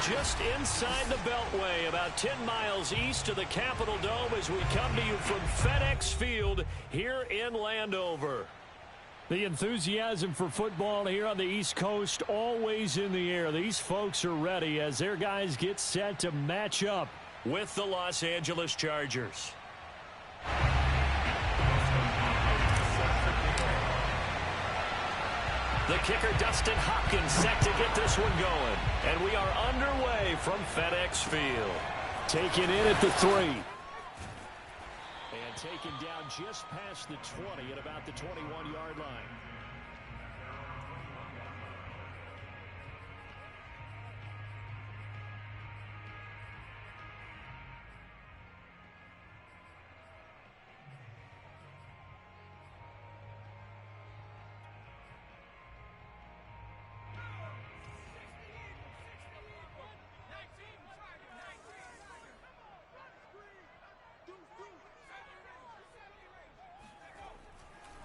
just inside the Beltway, about 10 miles east of the Capitol Dome as we come to you from FedEx Field here in Landover. The enthusiasm for football here on the East Coast always in the air. These folks are ready as their guys get set to match up with the Los Angeles Chargers. The kicker, Dustin Hopkins, set to get this one going. And we are underway from FedEx Field. Taken in at the 3. And taken down just past the 20 at about the 21-yard line.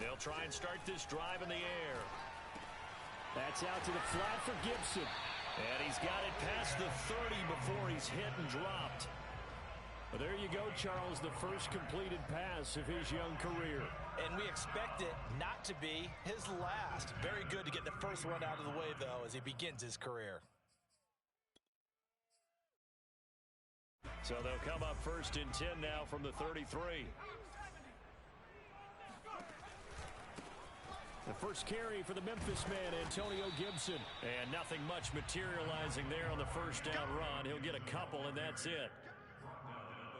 They'll try and start this drive in the air. That's out to the flat for Gibson. And he's got it past the 30 before he's hit and dropped. Well, there you go, Charles, the first completed pass of his young career. And we expect it not to be his last. Very good to get the first one out of the way, though, as he begins his career. So they'll come up first and 10 now from the 33. The first carry for the Memphis man, Antonio Gibson. And nothing much materializing there on the first down run. He'll get a couple, and that's it.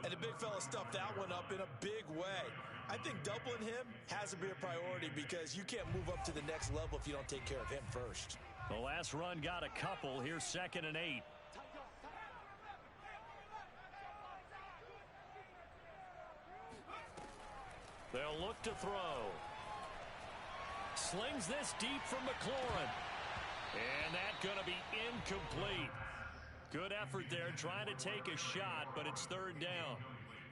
And the big fella stuffed that one up in a big way. I think doubling him has to be a priority because you can't move up to the next level if you don't take care of him first. The last run got a couple. Here's 2nd and 8. They'll look to throw. Slings this deep from McLaurin. And that's going to be incomplete. Good effort there trying to take a shot, but it's 3rd down.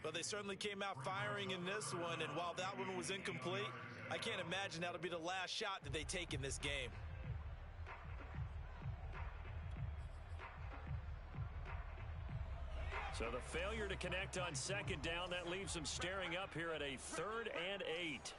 But they certainly came out firing in this one, and while that one was incomplete, I can't imagine that'll be the last shot that they take in this game. So the failure to connect on 2nd down, that leaves them staring up here at a 3rd and 8.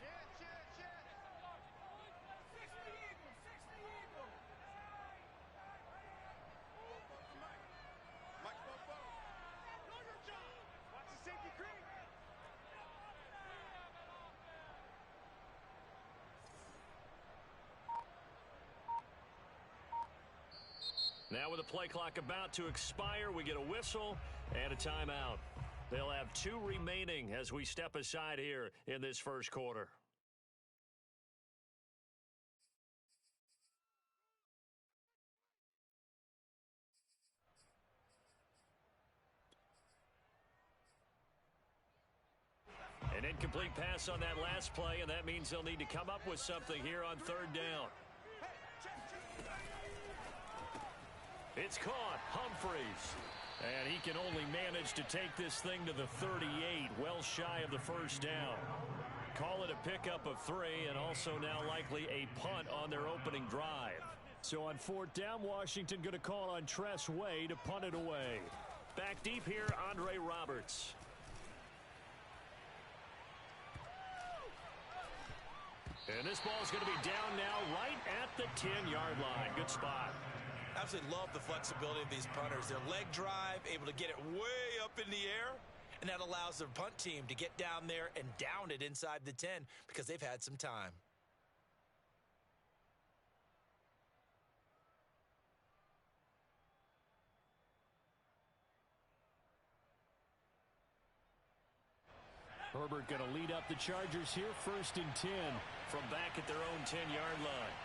Now with the play clock about to expire, we get a whistle and a timeout. They'll have 2 remaining as we step aside here in this first quarter. An incomplete pass on that last play, and that means they'll need to come up with something here on 3rd down. It's caught, Humphreys. And he can only manage to take this thing to the 38, well shy of the first down. Call it a pickup of 3, and also now likely a punt on their opening drive. So on 4th down, Washington going to call on Tress Way to punt it away. Back deep here, Andre Roberts. And this ball's going to be down now right at the 10-yard line. Good spot. Absolutely love the flexibility of these punters. Their leg drive, able to get it way up in the air, and that allows their punt team to get down there and down it inside the 10 because they've had some time. Herbert going to lead up the Chargers here, 1st and 10 from back at their own 10-yard line.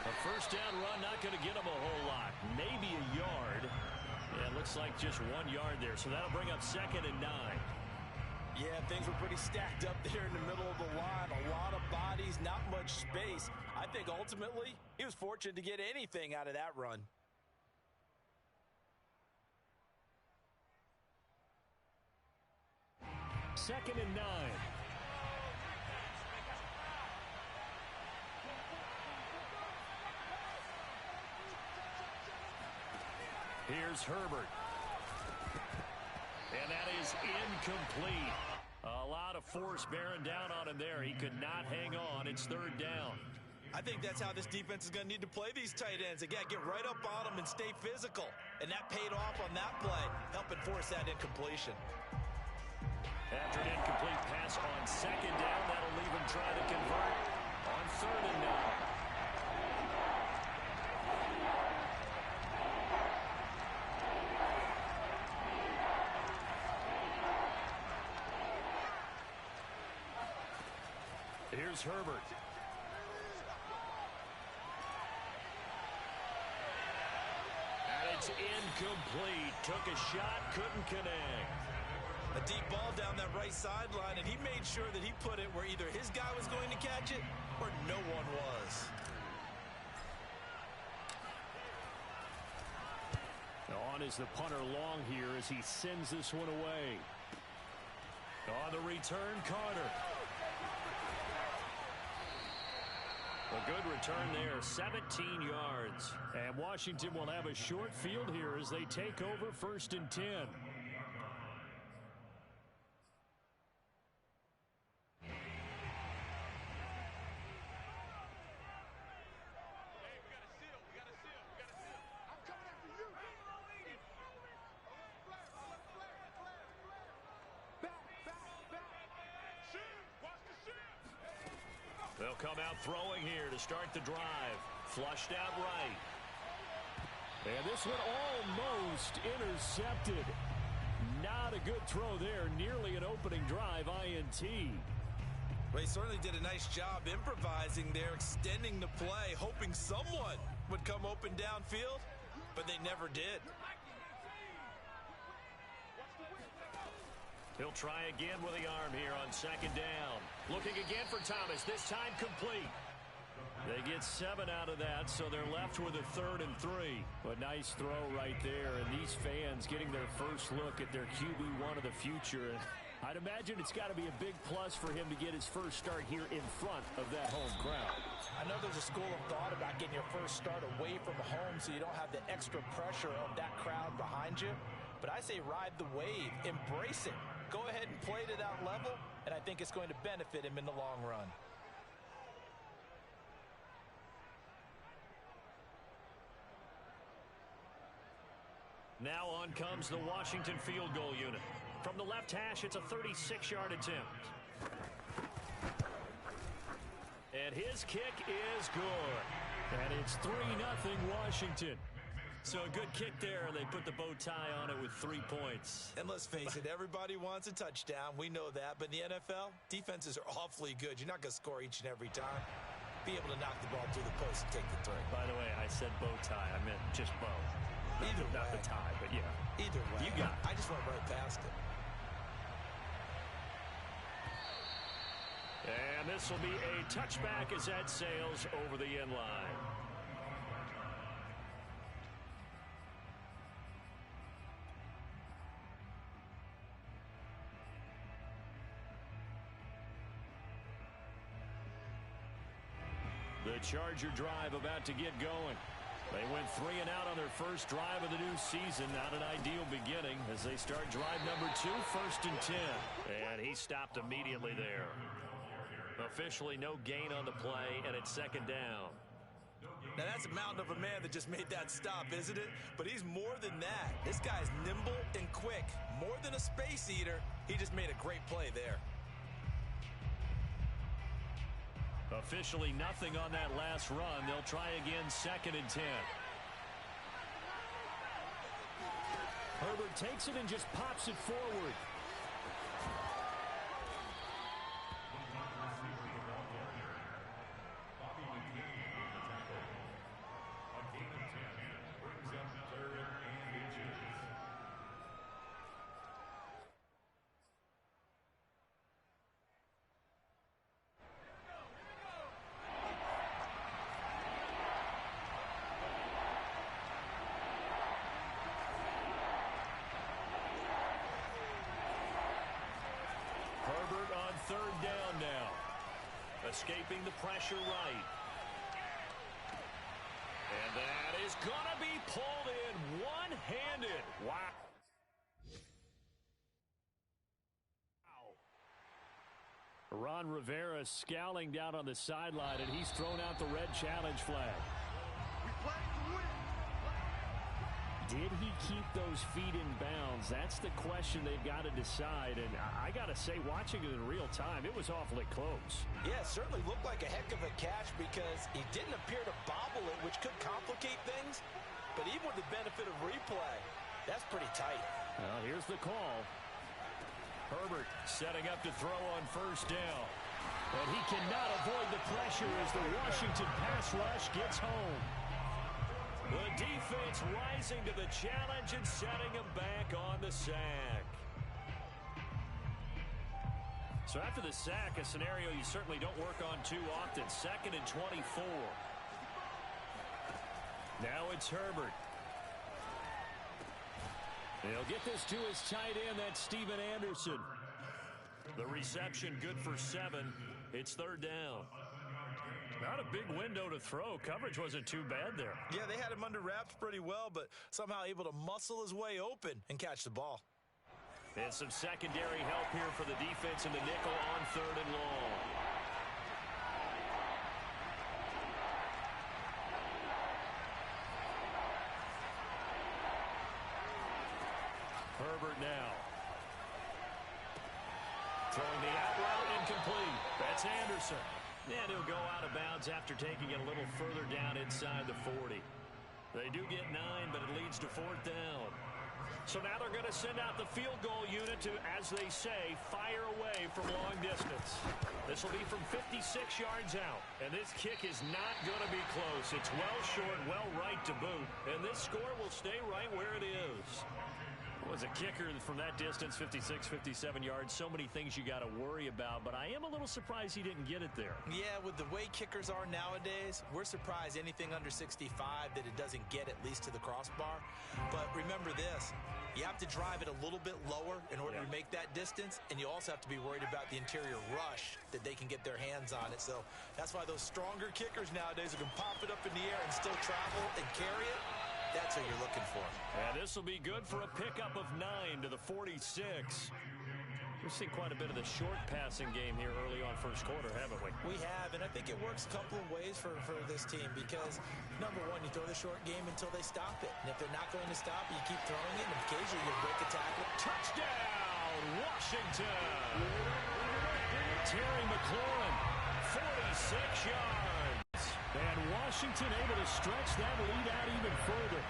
A first down run, not going to get them a whole lot. Maybe a yard. Yeah, it looks like just 1 yard there. So that'll bring up 2nd and 9. Yeah, things were pretty stacked up there in the middle of the line. A lot of bodies, not much space. I think ultimately he was fortunate to get anything out of that run. 2nd and 9. Here's Herbert. And that is incomplete. A lot of force bearing down on him there. He could not hang on. It's third down. I think that's how this defense is going to need to play these tight ends. Again, get right up on them and stay physical. And that paid off on that play, helping force that incompletion. After an incomplete pass on second down, that'll leave him trying to convert on third and 9. Here's Herbert. And it's incomplete. Took a shot, couldn't connect. A deep ball down that right sideline, and he made sure that he put it where either his guy was going to catch it or no one was. On is the punter long here as he sends this one away. On the return, Carter. A good return there, 17 yards. And Washington will have a short field here as they take over first and 10. They'll come out throwing here to start the drive. Flushed out right. And this one almost intercepted. Not a good throw there. Nearly an opening drive INT. Well, he certainly did a nice job improvising there, extending the play, hoping someone would come open downfield, but they never did. He'll try again with the arm here on second down. Looking again for Thomas, this time complete. They get 7 out of that, so they're left with a 3rd and 3. A nice throw right there, and these fans getting their first look at their QB1 of the future. I'd imagine it's got to be a big plus for him to get his first start here in front of that home crowd. I know there's a school of thought about getting your first start away from home so you don't have the extra pressure of that crowd behind you. But I say ride the wave, embrace it. Go ahead and play to that level, and I think it's going to benefit him in the long run. Now on comes the Washington field goal unit. From the left hash, it's a 36-yard attempt. And his kick is good. And it's 3-0 Washington. So a good kick there. They put the bow tie on it with 3 points. And let's face it, everybody wants a touchdown. We know that. But in the NFL, defenses are awfully good. You're not going to score each and every time. Be able to knock the ball through the post and take the 3. By the way, I said bow tie. I meant just bow. Either way. Not the tie, but yeah. Either way. You got it. I just went right past it. And this will be a touchback as that sails over the end line. The Charger drive about to get going. They went 3 and out on their first drive of the new season. Not an ideal beginning as they start drive number 2, first and 10. And he stopped immediately there. Officially no gain on the play, and it's second down. Now that's a mountain of a man that just made that stop, isn't it? But he's more than that. This guy's nimble and quick. More than a space eater. He just made a great play there. Officially nothing on that last run. They'll try again, second and 10. Herbert takes it and just pops it forward. Third down now. Escaping the pressure right. And that is is going to be pulled in one-handed. Wow. Ron Rivera scowling down on the sideline, and he's thrown out the red challenge flag. Did he keep those feet in bounds? That's the question they've got to decide. And I got to say, watching it in real time, it was awfully close. Yeah, it certainly looked like a heck of a catch because he didn't appear to bobble it, which could complicate things. But even with the benefit of replay, that's pretty tight. Well, here's the call. Herbert setting up to throw on first down. And he cannot avoid the pressure as the Washington pass rush gets home. The defense rising to the challenge and setting him back on the sack. So after the sack, a scenario you certainly don't work on too often. 2nd and 24. Now it's Herbert. He'll get this to his tight end. That's Steven Anderson. The reception good for 7. It's 3rd down. Not a big window to throw. Coverage wasn't too bad there. Yeah, they had him under wraps pretty well, but somehow able to muscle his way open and catch the ball. And some secondary help here for the defense in the nickel on 3rd and long. Herbert now. Throwing the out route incomplete. That's Anderson. And he'll go out of bounds after taking it a little further down inside the 40. They do get 9, but it leads to 4th down. So now they're going to send out the field goal unit to, as they say, fire away from long distance. This will be from 56 yards out. And this kick is not going to be close. It's well short, well right to boot. And this score will stay right where it is. Was a kicker from that distance, 56, 57 yards. So many things you got to worry about, but I am a little surprised he didn't get it there. Yeah, with the way kickers are nowadays, we're surprised anything under 65 that it doesn't get at least to the crossbar. But remember this, you have to drive it a little bit lower in order to make that distance, and you also have to be worried about the interior rush that they can get their hands on it. So that's why those stronger kickers nowadays who can pop it up in the air and still travel and carry it, that's what you're looking for. And this will be good for a pickup of 9 to the 46. We've seen quite a bit of the short passing game here early on first quarter, haven't we? We have, and I think it works a couple of ways for this team because, number one, you throw the short game until they stop it. And if they're not going to stop it, you keep throwing it, and occasionally you break a tackle. Touchdown, Washington! Terry McLaurin, 46 yards. And Washington able to stretch that lead out even further.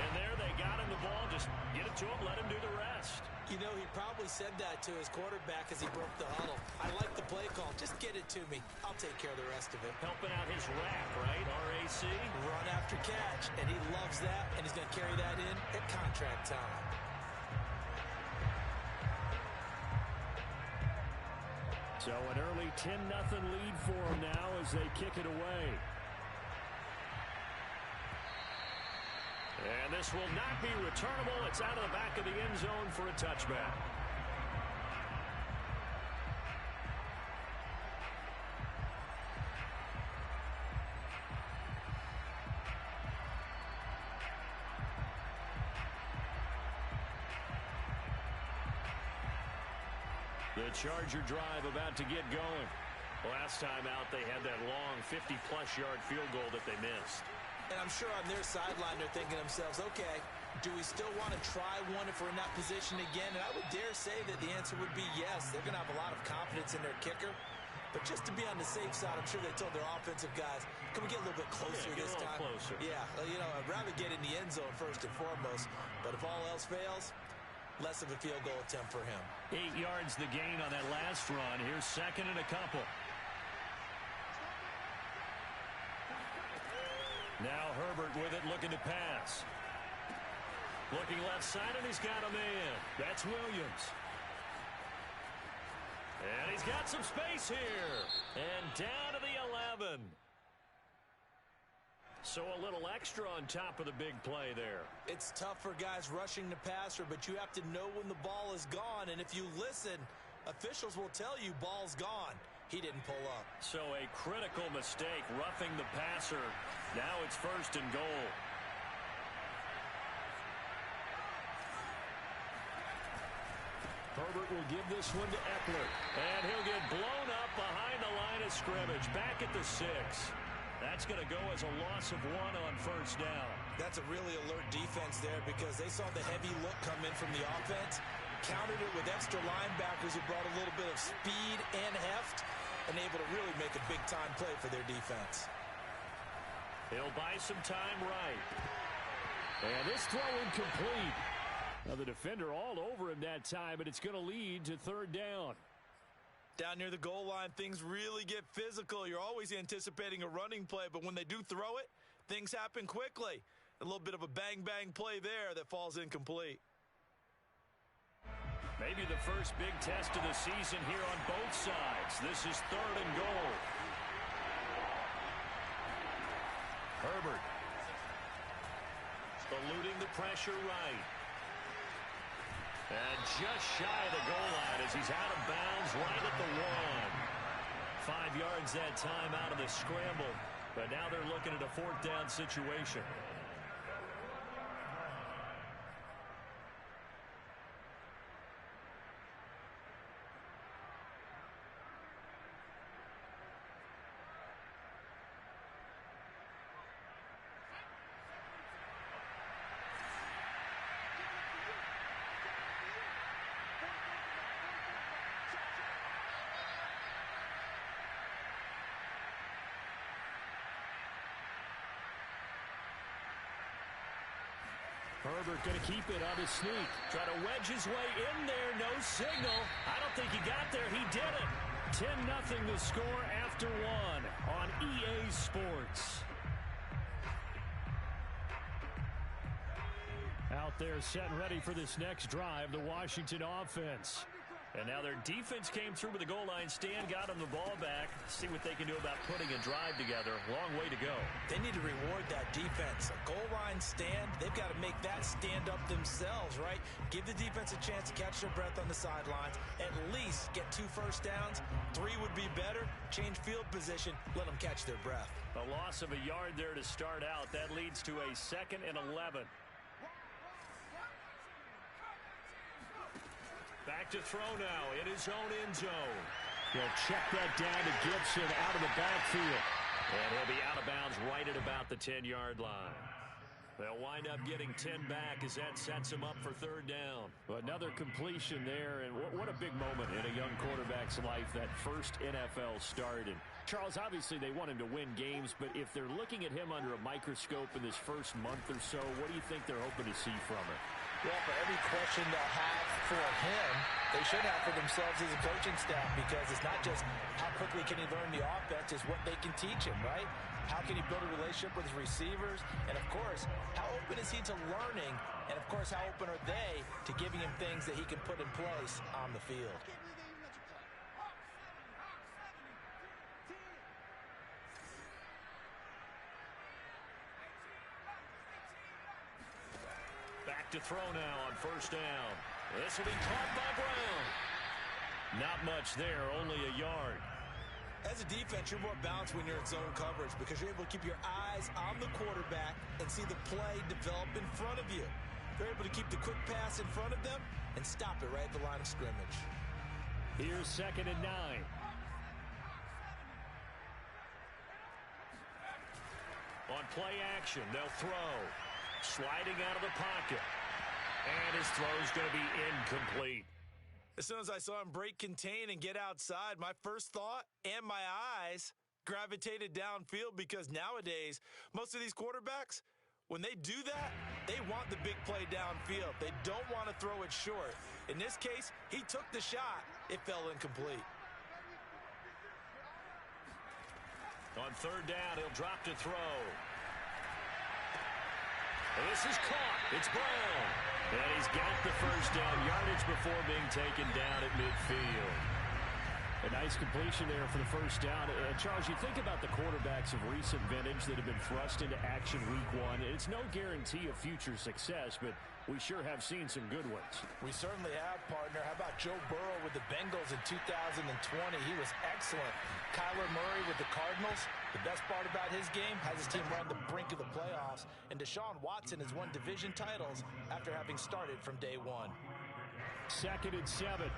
And there they got him the ball. Just get it to him, let him do the rest. You know, he probably said that to his quarterback as he broke the huddle. I like the play call. Just get it to me. I'll take care of the rest of it. Helping out his rack, right? RAC. Run after catch. And he loves that. And he's going to carry that in at contract time. So an early 10-0 lead for them now as they kick it away. And this will not be returnable. It's out of the back of the end zone for a touchback. The Charger drive about to get going. Last time out, they had that long 50-plus yard field goal that they missed. And I'm sure on their sideline they're thinking to themselves, okay, do we still want to try one if we're in that position again? And I would dare say that the answer would be yes. They're going to have a lot of confidence in their kicker. But just to be on the safe side, I'm sure they told their offensive guys, can we get a little bit closer this time? Closer. Yeah, you know, I'd rather get in the end zone first and foremost. But if all else fails, less of a field goal attempt for him. 8 yards the gain on that last run. Here's 2nd and a couple. Now Herbert with it, looking to pass. Looking left side, and he's got a man. That's Williams. And he's got some space here. And down to the 11. So a little extra on top of the big play there. It's tough for guys rushing the passer, but you have to know when the ball is gone. And if you listen, officials will tell you ball's gone. He didn't pull up. So a critical mistake, roughing the passer. Now it's 1st and goal. Herbert will give this one to Eckler. And he'll get blown up behind the line of scrimmage. Back at the 6. That's going to go as a loss of 1 on first down. That's a really alert defense there because they saw the heavy look come in from the offense, countered it with extra linebackers who brought a little bit of speed and heft, and able to really make a big-time play for their defense. He'll buy some time right. And this throw incomplete. Now the defender all over him that time, but it's going to lead to third down. Down near the goal line, things really get physical. You're always anticipating a running play, but when they do throw it, things happen quickly. A little bit of a bang-bang play there that falls incomplete. Maybe the first big test of the season here on both sides. This is third and goal. Herbert. Eluding the pressure right. And just shy of the goal line as he's out of bounds right at the 1. 5 yards that time out of the scramble. But now they're looking at a fourth down situation. Herbert going to keep it on his sneak. Try to wedge his way in there. No signal. I don't think he got there. He did it. 10-0 the score after 1 on EA Sports. Out there set and ready for this next drive, the Washington offense. And now their defense came through with the goal line stand, got them the ball back. See what they can do about putting a drive together. Long way to go. They need to reward that defense. A goal line stand, they've got to make that stand up themselves, right? Give the defense a chance to catch their breath on the sidelines. At least get 2 first downs. 3 would be better. Change field position. Let them catch their breath. A loss of a yard there to start out. That leads to a 2nd and 11. Back to throw now in his own end zone. He'll check that down to Gibson out of the backfield. And he'll be out of bounds right at about the 10-yard line. They'll wind up getting 10 back as that sets him up for third down. Another completion there, and what a big moment in a young quarterback's life, that first NFL start. And Charles, obviously they want him to win games, but if they're looking at him under a microscope in this first month or so, what do you think they're hoping to see from him? Well, for every question they'll have for him, they should have for themselves as a coaching staff, because it's not just how quickly can he learn the offense, it's what they can teach him, right? How can he build a relationship with his receivers? And, of course, how open is he to learning? And, of course, how open are they to giving him things that he can put in place on the field? To throw now on first down. This will be caught by Brown. Not much there, only a yard. As a defense, you're more balanced when you're in zone coverage because you're able to keep your eyes on the quarterback and see the play develop in front of you. You're able to keep the quick pass in front of them and stop it right at the line of scrimmage. Here's 2nd and 9. On play action, they'll throw. Sliding out of the pocket. And his throw's going to be incomplete. As soon as I saw him break contain and get outside, my first thought and my eyes gravitated downfield, because nowadays, most of these quarterbacks, when they do that, they want the big play downfield. They don't want to throw it short. In this case, he took the shot. It fell incomplete. On third down, he'll drop to throw. This is caught. It's Brown. And he's got the first down yardage before being taken down at midfield. A nice completion there for the first down. And Charles, you think about the quarterbacks of recent vintage that have been thrust into action week 1. It's no guarantee of future success, but we sure have seen some good ones. We certainly have, partner. How about Joe Burrow with the Bengals in 2020? He was excellent. Kyler Murray with the Cardinals. The best part about his game has his team right on the brink of the playoffs. And Deshaun Watson has won division titles after having started from day 1. 2nd and 7.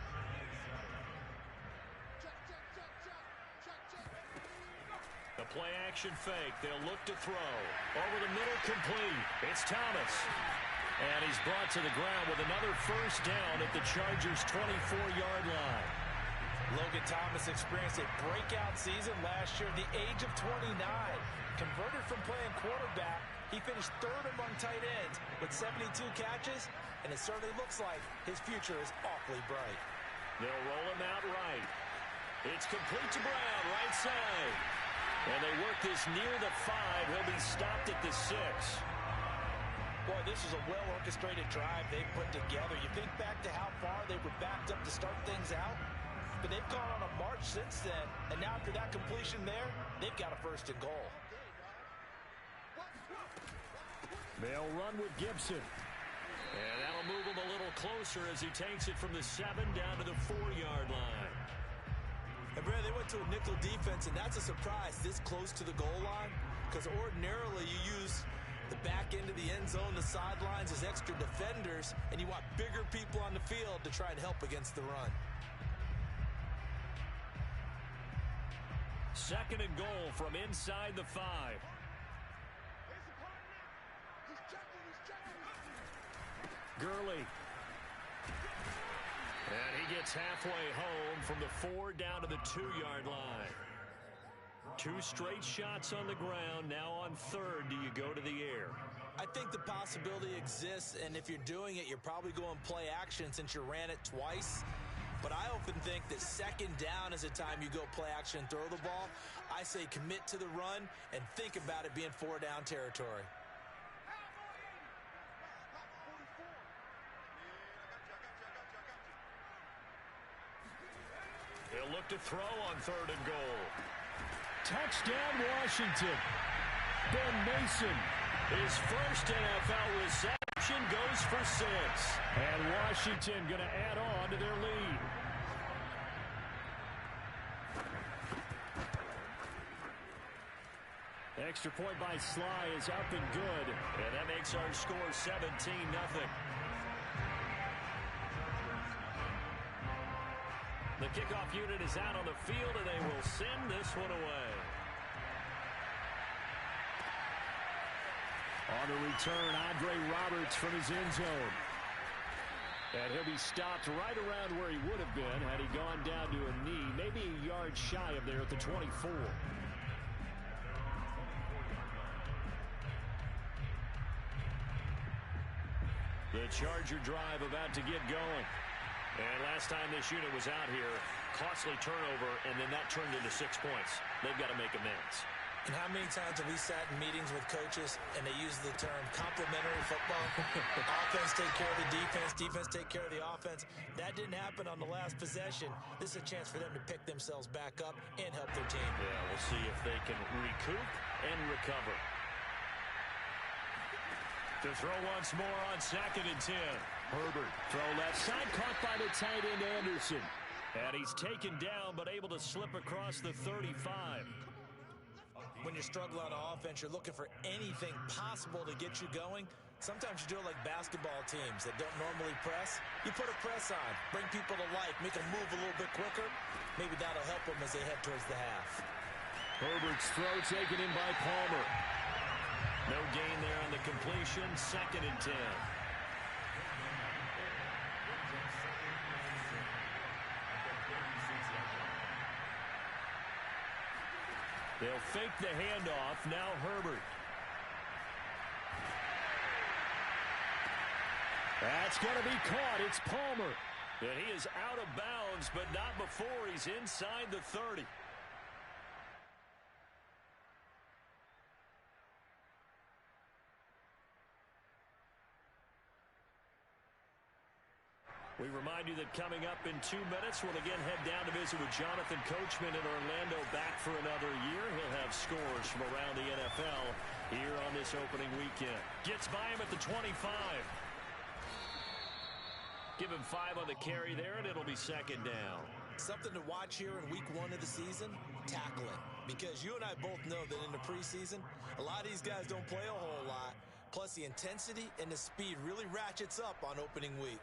The play-action fake. They'll look to throw. Over the middle, complete. It's Thomas. And he's brought to the ground with another first down at the Chargers' 24-yard line. Logan Thomas experienced a breakout season last year at the age of 29. Converted from playing quarterback, he finished 3rd among tight ends with 72 catches, and it certainly looks like his future is awfully bright. They'll roll him out right. It's complete to Brown, right side. And they work this near the 5. He'll be stopped at the 6. Boy, this is a well-orchestrated drive they've put together. You think back to how far they were backed up to start things out, but they've gone on a march since then, and now after that completion there, they've got a 1st and goal. They'll run with Gibson. And that'll move him a little closer as he takes it from the 7 down to the 4-yard line. And Brad, they went to a nickel defense, and that's a surprise this close to the goal line, because ordinarily you use the back end of the end zone, the sidelines as extra defenders, and you want bigger people on the field to try and help against the run. 2nd and goal from inside the 5. Gurley. And he gets halfway home from the 4 down to the 2-yard line. 2 straight shots on the ground. Now on 3rd, do you go to the air? I think the possibility exists, and if you're doing it, you're probably going play action since you ran it twice. But I often think that 2nd down is a time you go play action and throw the ball. I say commit to the run and think about it being 4-down territory. He'll look to throw on 3rd and goal. Touchdown, Washington. Ben Mason. His first NFL reception goes for 6. And Washington going to add on to their lead. Extra point by Sly is up and good. And that makes our score 17-0. The kickoff unit is out on the field, and they will send this one away. On the return, Andre Roberts from his end zone. And he'll be stopped right around where he would have been had he gone down to a knee, maybe a yard shy of there at the 24. The Charger drive about to get going. And last time this unit was out here, costly turnover, and then that turned into 6 points. They've got to make amends. And how many times have we sat in meetings with coaches and they use the term complementary football? Offense take care of the defense, defense take care of the offense. That didn't happen on the last possession. This is a chance for them to pick themselves back up and help their team. Yeah, we'll see if they can recoup and recover. To throw once more on 2nd and 10. Herbert, throw left side, caught by the tight end Anderson. And he's taken down, but able to slip across the 35. When you're struggling on offense, you're looking for anything possible to get you going. Sometimes you do it like basketball teams that don't normally press. You put a press on, bring people to life, make them move a little bit quicker. Maybe that'll help them as they head towards the half. Herbert's throw taken in by Palmer. No gain there on the completion. 2nd and 10. They'll fake the handoff. Now Herbert. That's going to be caught. It's Palmer. And he is out of bounds, but not before he's inside the 30. We remind you that coming up in 2 minutes, we'll again head down to visit with Jonathan Coachman in Orlando, back for another year. He'll have scores from around the NFL here on this opening weekend. Gets by him at the 25. Give him 5 on the carry there, and it'll be 2nd down. Something to watch here in week 1 of the season, tackling. Because you and I both know that in the preseason, a lot of these guys don't play a whole lot. Plus, the intensity and the speed really ratchets up on opening week.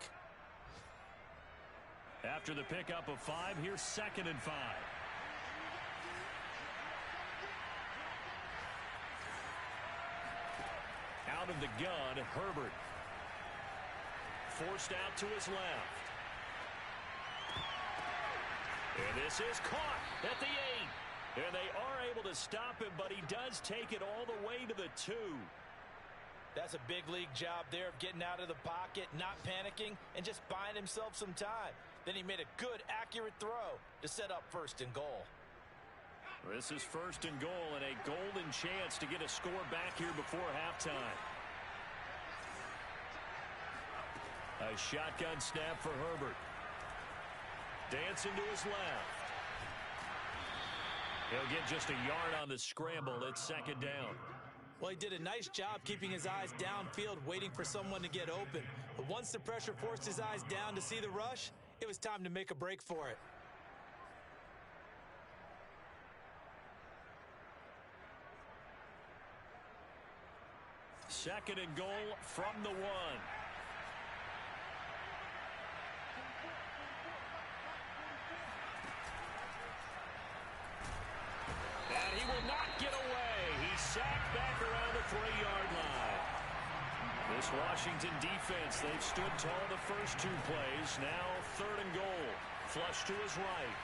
After the pickup of 5, here's 2nd and 5. Out of the gun, Herbert. Forced out to his left. And this is caught at the 8. And they are able to stop him, but he does take it all the way to the 2. That's a big league job there of getting out of the pocket, not panicking, and just buying himself some time. Then he made a good, accurate throw to set up 1st and goal. This is 1st and goal and a golden chance to get a score back here before halftime. A shotgun snap for Herbert. Dancing to his left. He'll get just a yard on the scramble. It's 2nd down. Well, he did a nice job keeping his eyes downfield, waiting for someone to get open. But once the pressure forced his eyes down to see the rush, it was time to make a break for it. Second and goal from the 1. And he will not get away. He's sacked back around the 3-yard line. This Washington defense, they've stood tall the first 2 plays. Now 3rd and goal. Flush to his right.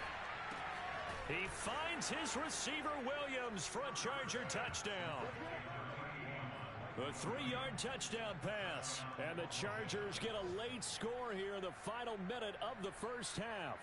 He finds his receiver, Williams, for a Charger touchdown. A 3-yard touchdown pass. And the Chargers get a late score here in the final minute of the first half.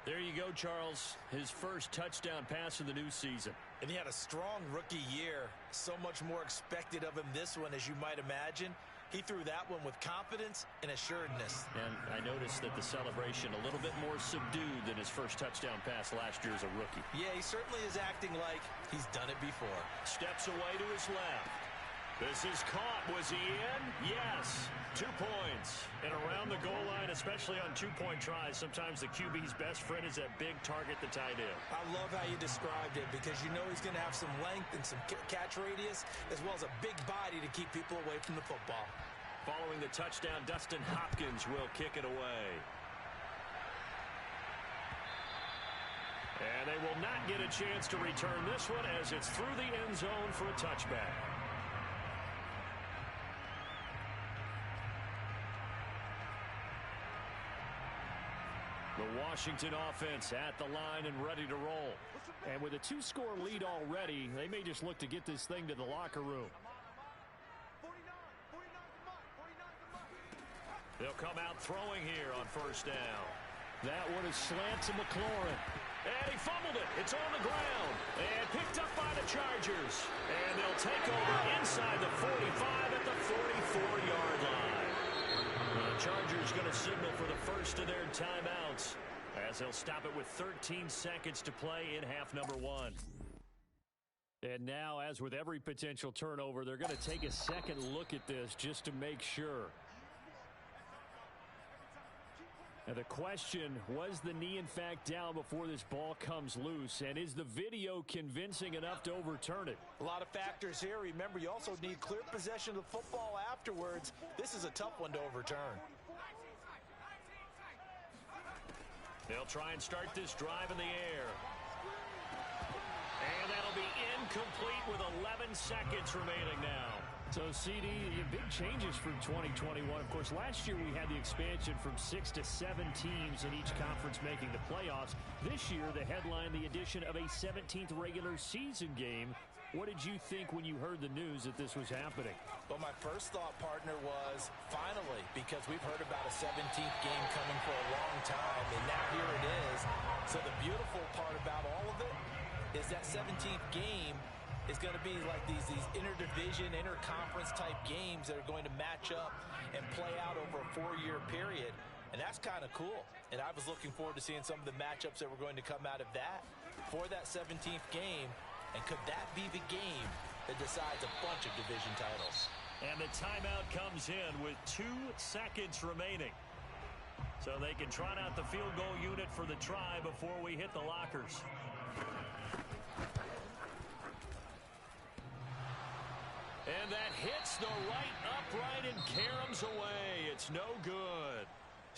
There you go, Charles. His first touchdown pass of the new season. And he had a strong rookie year. So much more expected of him this one, as you might imagine. He threw that one with confidence and assuredness. And I noticed that the celebration a little bit more subdued than his first touchdown pass last year as a rookie. Yeah, he certainly is acting like he's done it before. Steps away to his left. This is caught. Was he in? Yes. 2 points. And around the goal line, especially on 2-point tries, sometimes the QB's best friend is that big target, the tight end. I love how you described it, because you know he's going to have some length and some catch radius, as well as a big body to keep people away from the football. Following the touchdown, Dustin Hopkins will kick it away. And they will not get a chance to return this one, as it's through the end zone for a touchback. The Washington offense at the line and ready to roll. And with a 2-score lead already, they may just look to get this thing to the locker room. They'll come out throwing here on 1st down. That one is slant to McLaurin. And he fumbled it. It's on the ground. And picked up by the Chargers. And they'll take over inside the 45 at the 44-yard line. The Chargers going to signal for the first of their timeouts, as they'll stop it with 13 seconds to play in half number 1. And now, as with every potential turnover, they're going to take a second look at this just to make sure. And the question, was the knee in fact down before this ball comes loose? And is the video convincing enough to overturn it? A lot of factors here. Remember, you also need clear possession of the football afterwards. This is a tough one to overturn. They'll try and start this drive in the air. And that'll be incomplete with 11 seconds remaining now. So, CD, big changes for 2021. Of course, last year we had the expansion from 6 to 7 teams in each conference making the playoffs. This year, the headline, the addition of a 17th regular season game. What did you think when you heard the news that this was happening? Well, my first thought, partner, was finally, because we've heard about a 17th game coming for a long time, and now here it is. So the beautiful part about all of it is that 17th game is going to be like these interdivision, interconference type games that are going to match up and play out over a 4-year period. And that's kind of cool. And I was looking forward to seeing some of the matchups that were going to come out of that for that 17th game. And could that be the game that decides a bunch of division titles? And the timeout comes in with 2 seconds remaining. So they can trot out the field goal unit for the try before we hit the lockers. And that hits the right upright and caroms away. It's no good.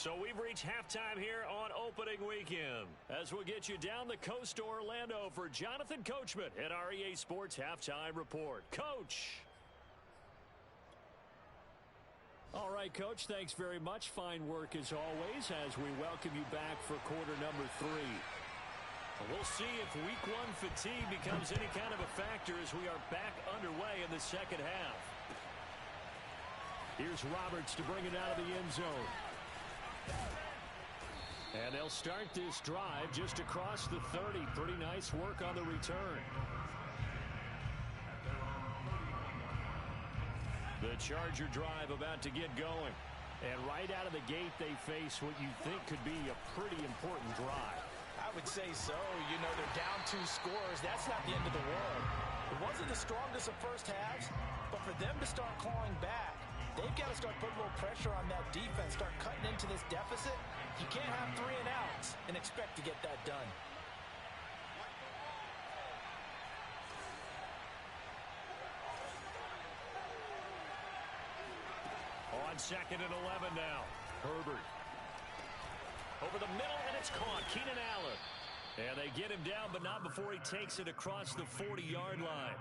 So we've reached halftime here on opening weekend. As we'll get you down the coast to Orlando for Jonathan Coachman at our EA Sports Halftime Report. Coach. All right, Coach, thanks very much. Fine work as always as we welcome you back for quarter number 3. We'll see if week 1 fatigue becomes any kind of a factor as we are back underway in the second half. Here's Roberts to bring it out of the end zone. And they'll start this drive just across the 30. Pretty nice work on the return. The Charger drive about to get going. And right out of the gate, they face what you think could be a pretty important drive. I would say so. You know, they're down 2 scores. That's not the end of the world. It wasn't the strongest of first halves, but for them to start clawing back, they've got to start putting a little pressure on that defense, start cutting into this deficit. You can't have 3 and outs and expect to get that done. On 2nd and 11 now. Herbert. Over the middle, and it's caught. Keenan Allen. And they get him down, but not before he takes it across the 40-yard line.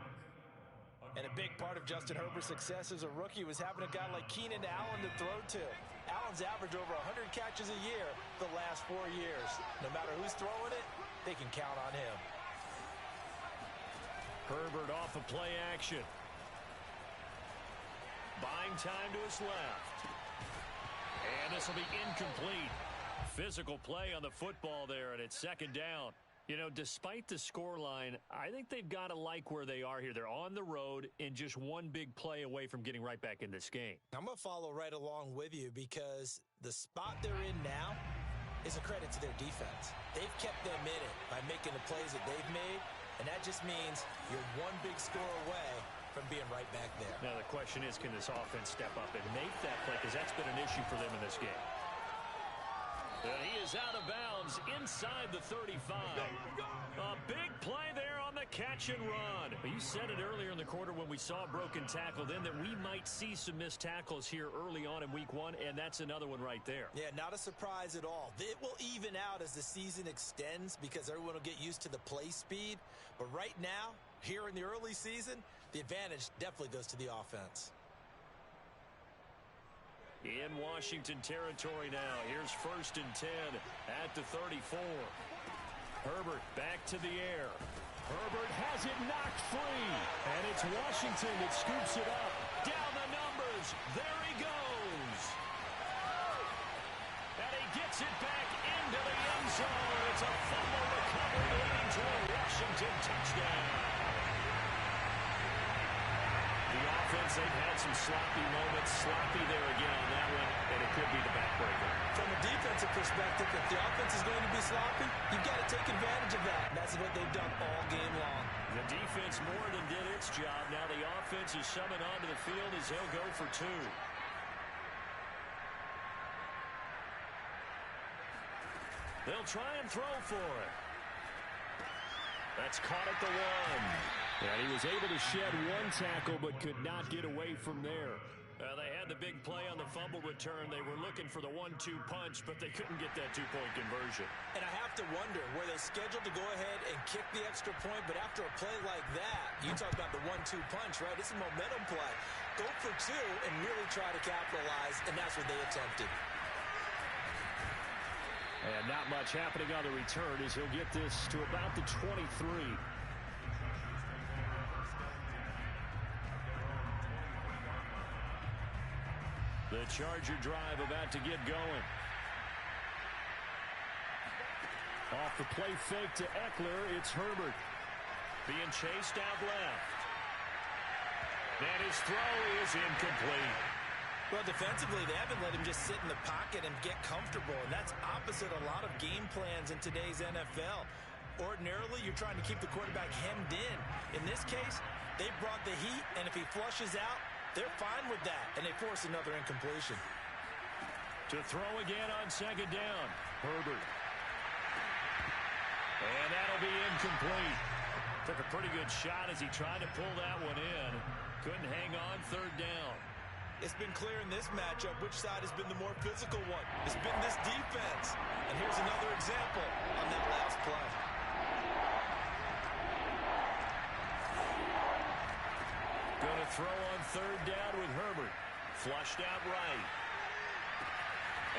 And a big part of Justin Herbert's success as a rookie was having a guy like Keenan Allen to throw to. Allen's averaged over 100 catches a year the last 4 years. No matter who's throwing it, they can count on him. Herbert off of play action. Buying time to his left. And this will be incomplete. Physical play on the football there, and it's 2nd down. You know, despite the scoreline, I think they've got to like where they are here. They're on the road and just one big play away from getting right back in this game. I'm going to follow right along with you because the spot they're in now is a credit to their defense. They've kept them in it by making the plays that they've made, and that just means you're one big score away from being right back there. Now the question is, can this offense step up and make that play? Because that's been an issue for them in this game. And he is out of bounds inside the 35. A big play there on the catch and run. You said it earlier in the quarter when we saw a broken tackle then that we might see some missed tackles here early on in week 1, and that's another one right there. Yeah, not a surprise at all. It will even out as the season extends because everyone will get used to the play speed. But right now, here in the early season, the advantage definitely goes to the offense. In Washington territory now. Here's 1st and 10 at the 34. Herbert back to the air. Herbert has it knocked free. And it's Washington that scoops it up. Down the numbers. There he goes. And he gets it back into the end zone. It's a fumble recovery leading to a Washington touchdown. They've had some sloppy moments, sloppy there again on that one, and it could be the backbreaker. From a defensive perspective, if the offense is going to be sloppy, you've got to take advantage of that. And that's what they've done all game long. The defense more than did its job. Now the offense is summoned onto the field as they'll go for 2. They'll try and throw for it. That's caught at the 1. And he was able to shed 1 tackle but could not get away from there. They had the big play on the fumble return. They were looking for the 1-2 punch, but they couldn't get that 2-point conversion. And I have to wonder, were they scheduled to go ahead and kick the extra point, but after a play like that, you talk about the 1-2 punch, right? It's a momentum play. Go for 2 and really try to capitalize, and that's what they attempted. And not much happening on the return as he'll get this to about the 23. The Charger drive about to get going. Off the play fake to Eckler, it's Herbert. Being chased out left. And his throw is incomplete. Well, defensively, they haven't let him just sit in the pocket and get comfortable, and that's opposite a lot of game plans in today's NFL. Ordinarily, you're trying to keep the quarterback hemmed in. In this case, they brought the heat, and if he flushes out, they're fine with that, and they force another incompletion. To throw again on 2nd down, Herbert. And that'll be incomplete. Took a pretty good shot as he tried to pull that one in. Couldn't hang on 3rd down. It's been clear in this matchup which side has been the more physical one. It's been this defense. And here's another example on that last play. Going to throw on third down with Herbert. Flushed out right.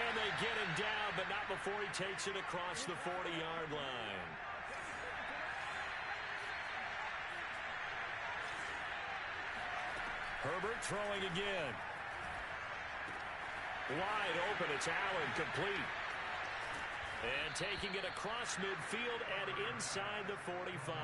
And they get him down, but not before he takes it across the 40-yard line. Herbert throwing again. Wide open, it's Allen, complete. And taking it across midfield and inside the 45.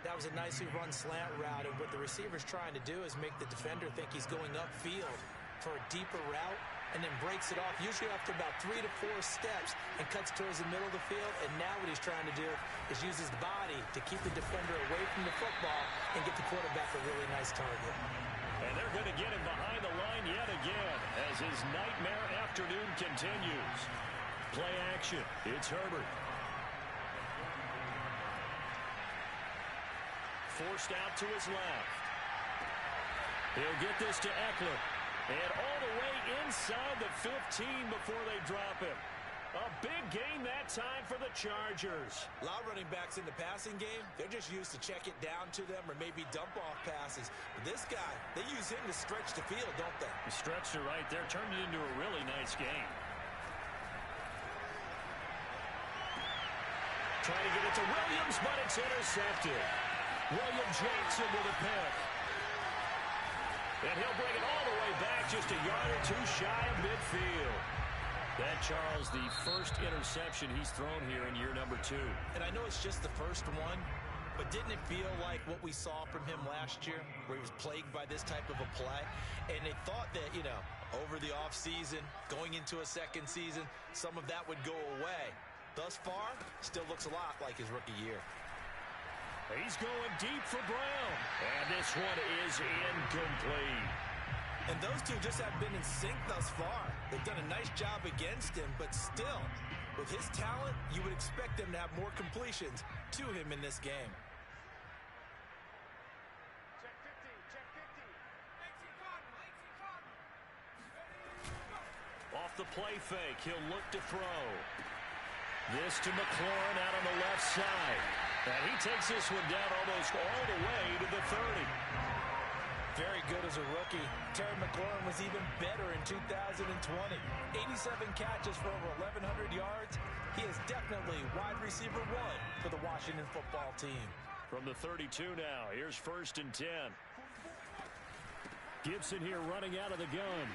That was a nicely run slant route, and what the receiver's trying to do is make the defender think he's going upfield for a deeper route, and then breaks it off, usually after about 3 to 4 steps, and cuts towards the middle of the field. And now what he's trying to do is use his body to keep the defender away from the football and get the quarterback a really nice target. And they're going to get him behind the line yet again as his nightmare afternoon continues. Play action. It's Herbert. Forced out to his left. He'll get this to Eckler. And all the way inside the 15 before they drop him. A big gain that time for the Chargers. A lot of running backs in the passing game, they're just used to check it down to them or maybe dump off passes. But this guy, they use him to stretch the field, don't they? He stretched it right there, turned it into a really nice game. Trying to get it to Williams, but it's intercepted. William Jackson with a pick. And he'll bring it all the way back, just a yard or two shy of midfield. That, Charles, the first interception he's thrown here in year number 2. And I know it's just the first one, but didn't it feel like what we saw from him last year, where he was plagued by this type of a play? And they thought that, you know, over the offseason, going into a second season, some of that would go away. Thus far, still looks a lot like his rookie year. He's going deep for Brown. And this one is incomplete. And those two just have been in sync thus far. They've done a nice job against him, but still, with his talent, you would expect them to have more completions to him in this game. Check 50, check 50. Off the play fake, he'll look to throw. This to McLaurin out on the left side. And he takes this one down almost all the way to the 30. Very good as a rookie. Terry McLaurin was even better in 2020. 87 catches for over 1,100 yards. He is definitely wide receiver 1 for the Washington football team. From the 32 now, here's 1st and 10. Gibson here running out of the gun.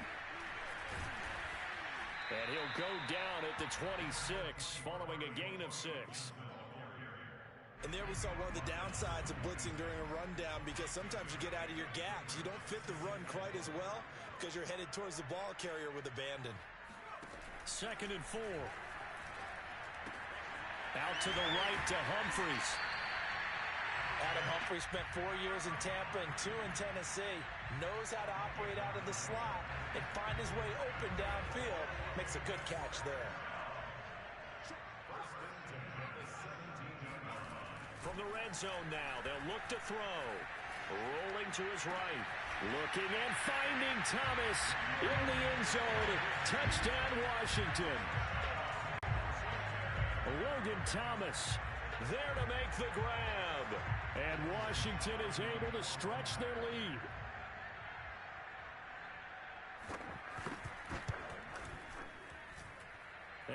And he'll go down at the 26, following a gain of 6. And there we saw one of the downsides of blitzing during a rundown, because sometimes you get out of your gaps. You don't fit the run quite as well because you're headed towards the ball carrier with abandon. 2nd and 4. Out to the right to Humphries. Adam Humphries spent 4 years in Tampa and 2 in Tennessee. Knows how to operate out of the slot and find his way open downfield. Makes a good catch there. From the red zone now, they'll look to throw. Rolling to his right. Looking and finding Thomas in the end zone. Touchdown, Washington. Logan Thomas there to make the grab. And Washington is able to stretch their lead.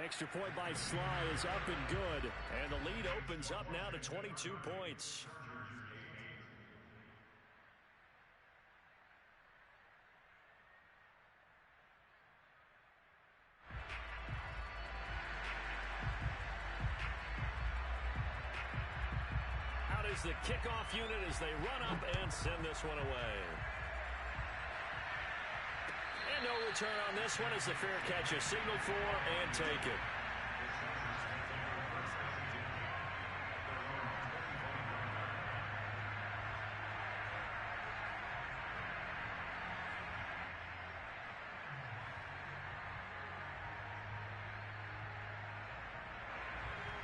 Extra point by Sly is up and good. And the lead opens up now to 22 points. Out is the kickoff unit as they run up and send this one away. And no return on this one as the fair catch is signaled for and taken.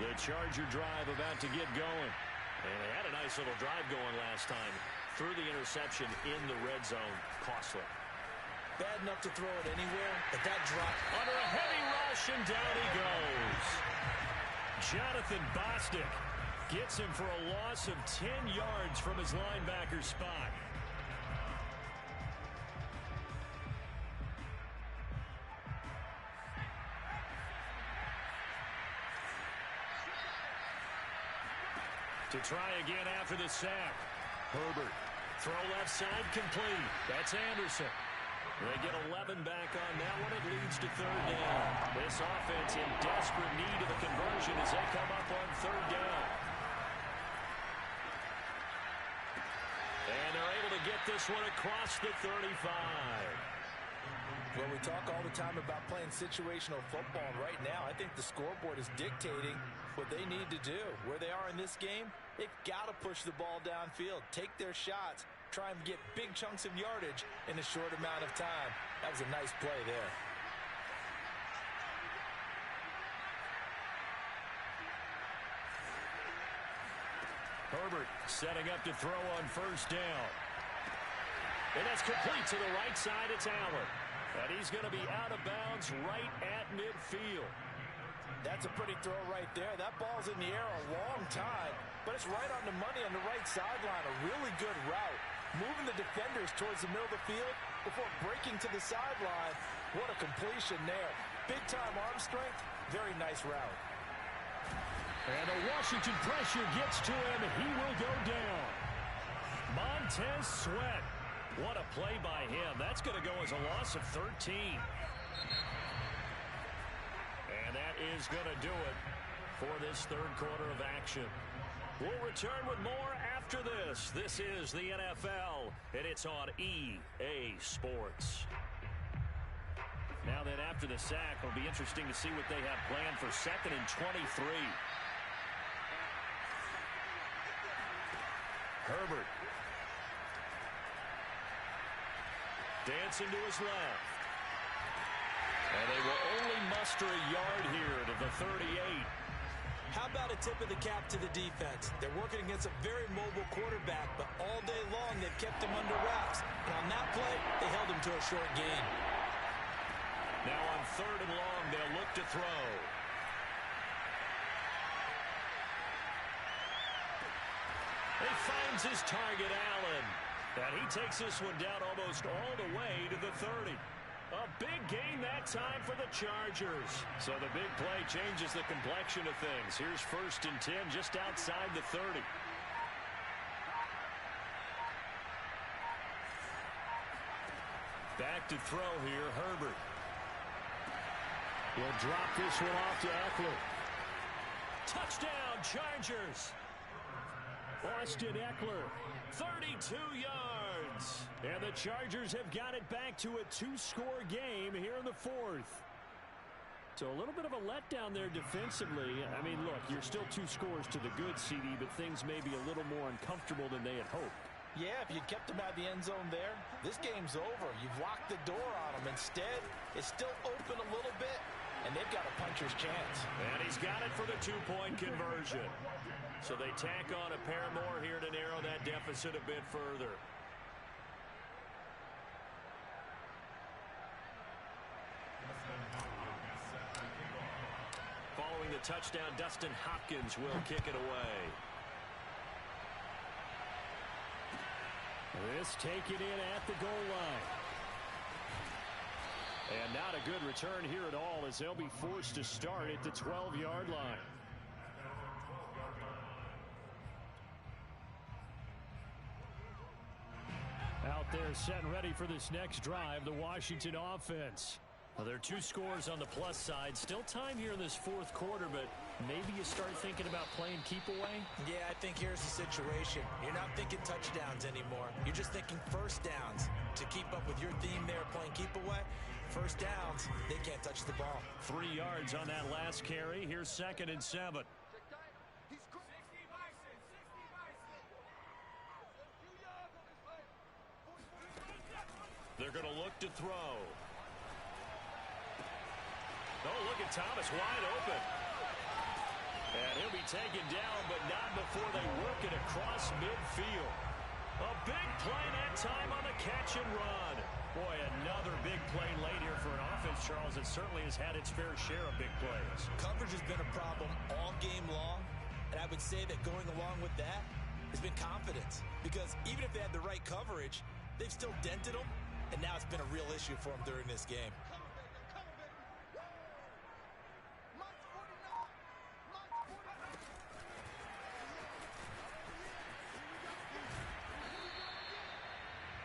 The Charger drive about to get going. And they had a nice little drive going last time. threw the interception in the red zone. Costly. Bad enough to throw it anywhere, but that drop. Under a heavy rush, and down he goes. Jonathan Bostic gets him for a loss of 10 yards from his linebacker spot. To try again after the sack. Herbert. Throw left side complete. That's Anderson. They get 11 back on that one. It leads to third down. This offense in desperate need of a conversion as they come up on third down. And they're able to get this one across the 35. Well, we talk all the time about playing situational football, and right now I think the scoreboard is dictating what they need to do. Where they are in this game, they've got to push the ball downfield, take their shots, try and get big chunks of yardage in a short amount of time. That was a nice play there. Herbert setting up to throw on first down. And that's complete to the right side. It's Allen. And he's going to be out of bounds right at midfield. That's a pretty throw right there. That ball's in the air a long time, but it's right on the money on the right sideline. A really good route. Moving the defenders towards the middle of the field before breaking to the sideline. What a completion there. Big-time arm strength. Very nice route. And the Washington pressure gets to him. He will go down. Montez Sweat. What a play by him. That's going to go as a loss of 13. And that is going to do it for this third quarter of action. We'll return with more after this. This is the NFL, and it's on EA Sports. Now then, after the sack, it'll be interesting to see what they have planned for 2nd and 23. Herbert. Dancing to his left. And they will only muster a yard here to the 38. How about a tip of the cap to the defense? They're working against a very mobile quarterback, but all day long they've kept him under wraps. And on that play, they held him to a short gain. Now on 3rd and long, they'll look to throw. He finds his target, Allen. And he takes this one down almost all the way to the 30. A big gain that time for the Chargers. So the big play changes the complexion of things. Here's 1st and 10 just outside the 30. Back to throw here, Herbert. He'll drop this one off to Eckler. Touchdown, Chargers. Austin Eckler, 32 yards. And the Chargers have got it back to a 2-score game here in the 4th. So a little bit of a letdown there defensively. I mean, look, you're still 2 scores to the good, CD, but things may be a little more uncomfortable than they had hoped. Yeah, if you kept them out of the end zone there, this game's over. You've locked the door on them. Instead, it's still open a little bit, and they've got a puncher's chance. And he's got it for the 2-point conversion. So they tack on a pair more here to narrow that deficit a bit further. Following the touchdown, Dustin Hopkins will kick it away. This taken in at the goal line. And not a good return here at all as they'll be forced to start at the 12-yard line. Out there set and ready for this next drive, the Washington offense. Well, there are 2 scores on the plus side. Still time here in this 4th quarter, but maybe you start thinking about playing keep away? Yeah, I think here's the situation. You're not thinking touchdowns anymore. You're just thinking first downs. To keep up with your theme there, playing keep away, first downs, they can't touch the ball. 3 yards on that last carry. Here's 2nd and 7. They're going to look to throw. Oh, look at Thomas wide open. And he'll be taken down, but not before they work it across midfield. A big play that time on the catch and run. Boy, another big play late here for an offense, Charles, that certainly has had its fair share of big plays. Coverage has been a problem all game long, and I would say that going along with that has been confidence. Because even if they had the right coverage, they've still dented them, and now it's been a real issue for them during this game.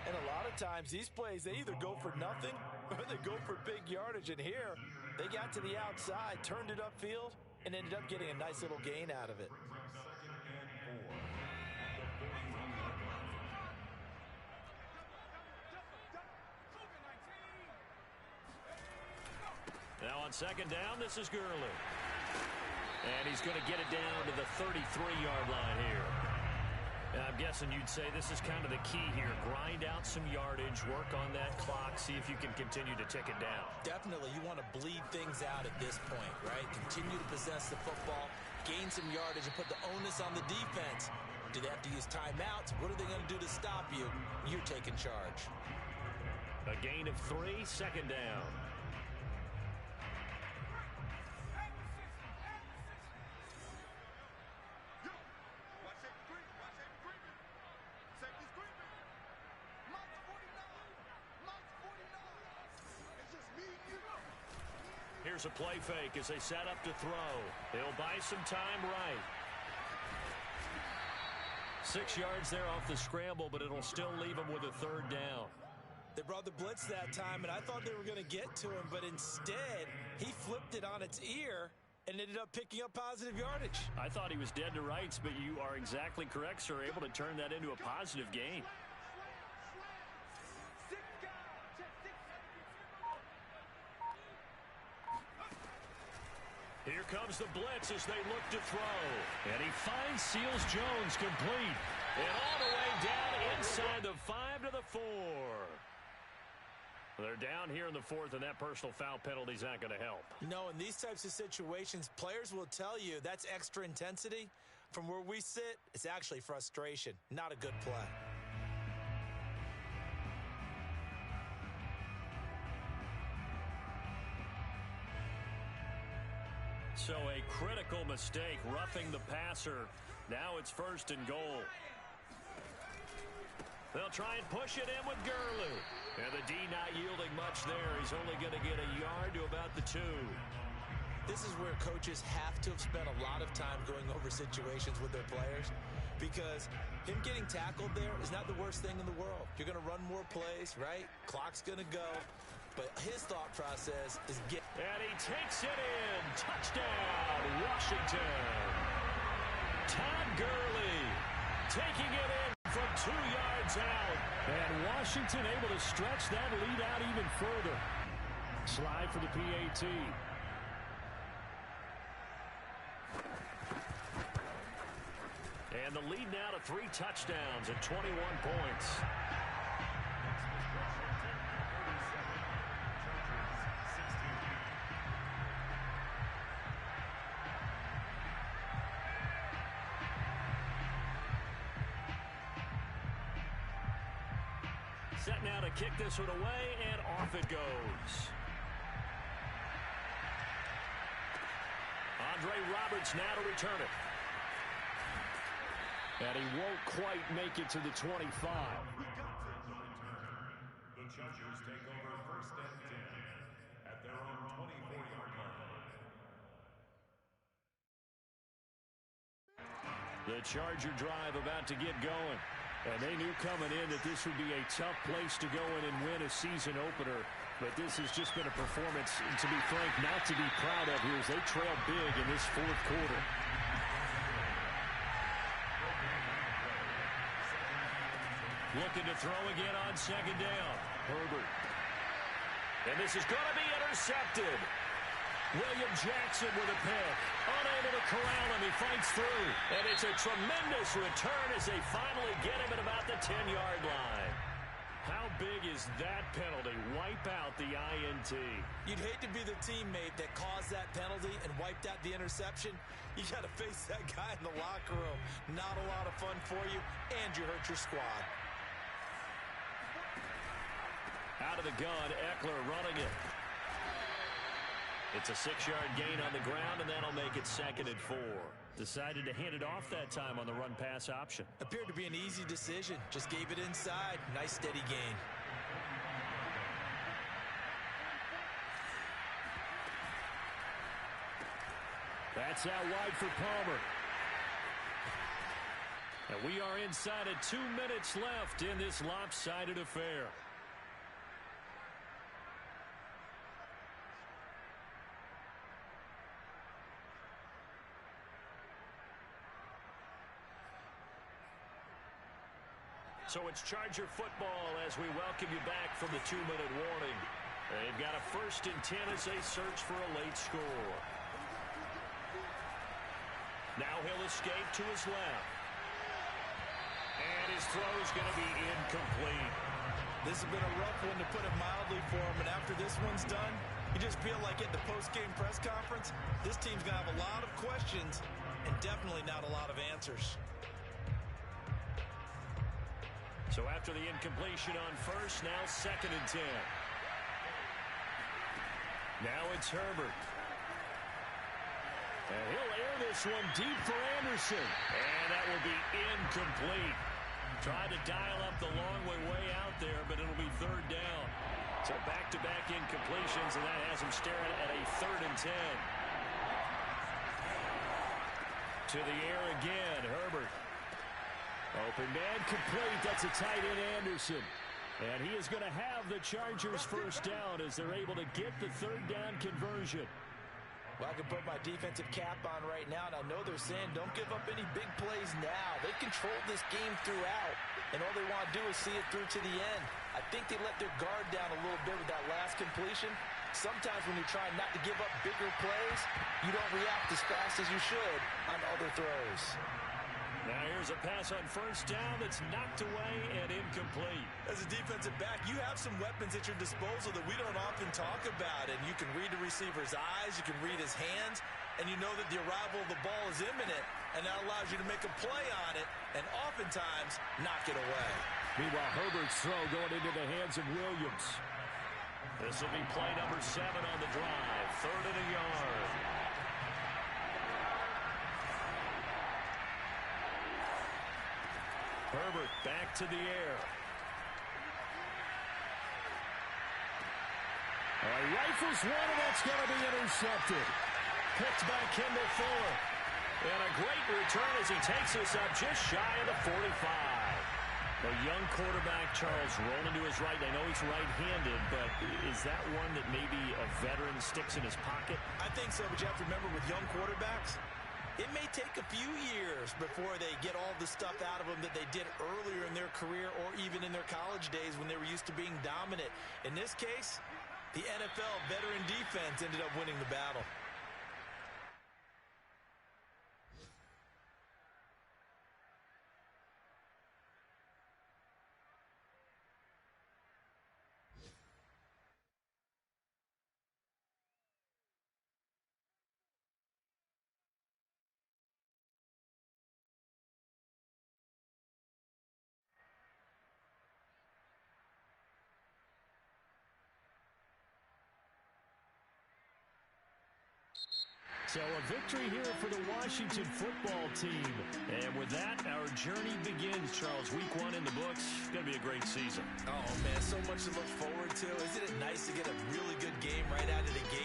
And a lot of times, these plays, they either go for nothing or they go for big yardage. And here, they got to the outside, turned it upfield, and ended up getting a nice little gain out of it. Now on second down, this is Gurley. And he's going to get it down to the 33-yard line here. And I'm guessing you'd say this is kind of the key here. Grind out some yardage, work on that clock, see if you can continue to tick it down. Definitely, you want to bleed things out at this point, right? Continue to possess the football, gain some yardage, and put the onus on the defense. Do they have to use timeouts? What are they going to do to stop you? You're taking charge. A gain of 3, second down. Here's a play fake as they set up to throw. They'll buy some time right. 6 yards there off the scramble, but it'll still leave them with a third down. They brought the blitz that time, and I thought they were going to get to him, but instead, he flipped it on its ear and ended up picking up positive yardage. I thought he was dead to rights, but you are exactly correct, sir. Able to turn that into a positive gain. Here comes the blitz as they look to throw. And he finds Seals-Jones complete. And all the way down inside the 5 to the 4. They're down here in the 4th, and that personal foul penalty is not going to help. No, in these types of situations, players will tell you that's extra intensity. From where we sit, it's actually frustration. Not a good play. So a critical mistake, roughing the passer. Now it's 1st and goal. They'll try and push it in with Gurley. And the D not yielding much there. He's only going to get a yard to about the 2. This is where coaches have to have spent a lot of time going over situations with their players, because him getting tackled there is not the worst thing in the world. You're going to run more plays, right? Clock's going to go. But his thought process is get. And he takes it in. Touchdown, Washington. Todd Gurley taking it in from 2 yards out. And Washington able to stretch that lead out even further. Slide for the PAT. And the lead now to 3 touchdowns and 21 points. Set now to kick this one away, and off it goes. Andre Roberts now to return it. And he won't quite make it to the 25. The Chargers take over 1st and 10 at their own 24-yard line. The Charger drive about to get going. And they knew coming in that this would be a tough place to go in and win a season opener. But this has just been a performance, to be frank, not to be proud of here as they trail big in this 4th quarter. Looking to throw again on second down. Herbert. And this is going to be intercepted. William Jackson with a pick. Unable to corral him. He fights through. And it's a tremendous return as they finally get him at about the 10-yard line. How big is that penalty? Wipe out the INT. You'd hate to be the teammate that caused that penalty and wiped out the interception. You got to face that guy in the locker room. Not a lot of fun for you, and you hurt your squad. Out of the gun, Eckler running it. It's a 6-yard gain on the ground, and that'll make it 2nd and 4. Decided to hand it off that time on the run-pass option. Appeared to be an easy decision. Just gave it inside. Nice steady gain. That's out wide for Palmer. And we are inside of 2 minutes left in this lopsided affair. So it's Charger football as we welcome you back from the 2-minute warning. They've got a 1st and 10 as they search for a late score. Now he'll escape to his left. And his throw's going to be incomplete. This has been a rough one, to put it mildly, for him. And after this one's done, you just feel like at the post-game press conference, this team's going to have a lot of questions and definitely not a lot of answers. So after the incompletion on 1st, now 2nd and 10. Now it's Herbert. And he'll air this one deep for Anderson. And that will be incomplete. Tried to dial up the long way out there, but it'll be 3rd down. So back-to-back incompletions, and that has him staring at a 3rd and 10. To the air again, Herbert. Open man complete. That's a tight end, Anderson. And he is going to have the Chargers 1st down as they're able to get the 3rd down conversion. Well, I can put my defensive cap on right now, and I know they're saying don't give up any big plays now. They controlled this game throughout, and all they want to do is see it through to the end. I think they let their guard down a little bit with that last completion. Sometimes when you're trying not to give up bigger plays, you don't react as fast as you should on other throws. Now here's a pass on 1st down that's knocked away and incomplete. As a defensive back, you have some weapons at your disposal that we don't often talk about. And you can read the receiver's eyes, you can read his hands, and you know that the arrival of the ball is imminent, and that allows you to make a play on it and oftentimes knock it away. Meanwhile, Herbert's throw going into the hands of Williams. This will be play number 7 on the drive. 3rd and a yard. Herbert back to the air. Rifles one, and that's going to be intercepted. Picked by Kendall Fuller. And a great return as he takes this up just shy of the 45. A young quarterback, Charles, rolling to his right. I know he's right-handed, but is that one that maybe a veteran sticks in his pocket? I think so, but you have to remember with young quarterbacks, it may take a few years before they get all the stuff out of them that they did earlier in their career or even in their college days when they were used to being dominant. In this case, the NFL veteran defense ended up winning the battle. So a victory here for the Washington football team. And with that, our journey begins, Charles. Week 1 in the books. It's going to be a great season. Oh, man, so much to look forward to. Isn't it nice to get a really good game right out of the gate?